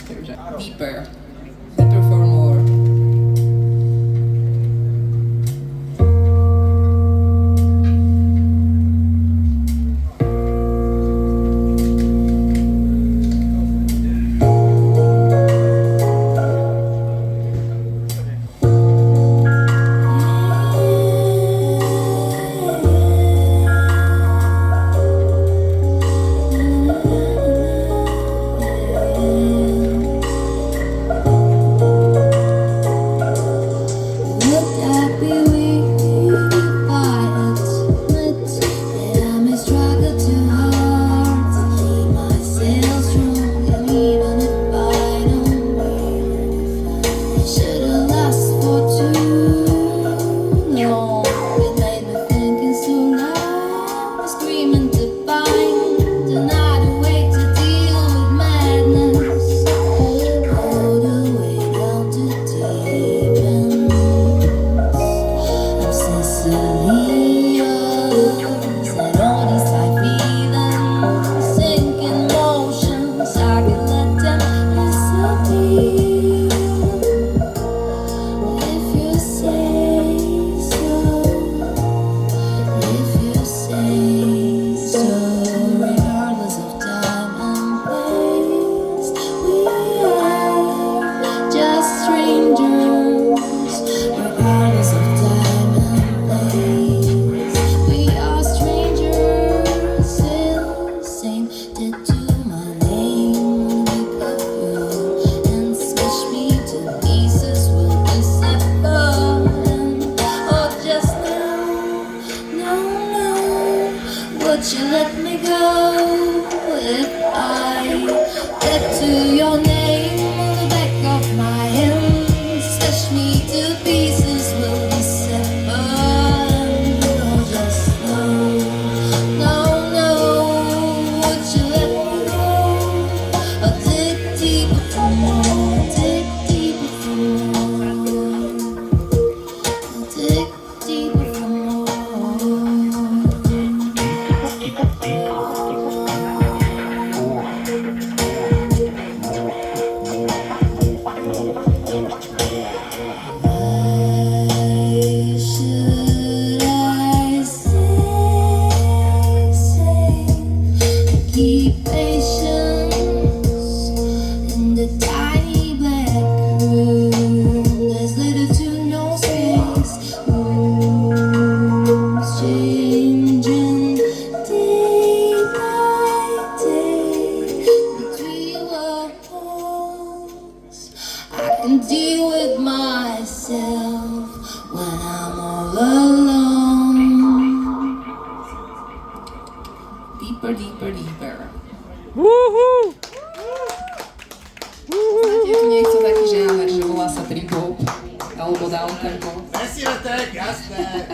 Takže deeper. Deeper for more. Would you let me go if I get to your name on the back of my hand? Smash me to pieces, will be set burn. Oh, just no, no, no. Would you let me go? I'll dig deeper for more, dig deeper for more. I'll dig deeper for more. Keep patience in the tiny black room. There's little to no space. Rooms changing day by day. Between walls, I can deal with myself when I'm all alone. Deeper, deeper, deeper. Woohoo! Tiež niekto taký žáner, že volá sa trip-hop alebo downtempo. Vesiletek, jasné.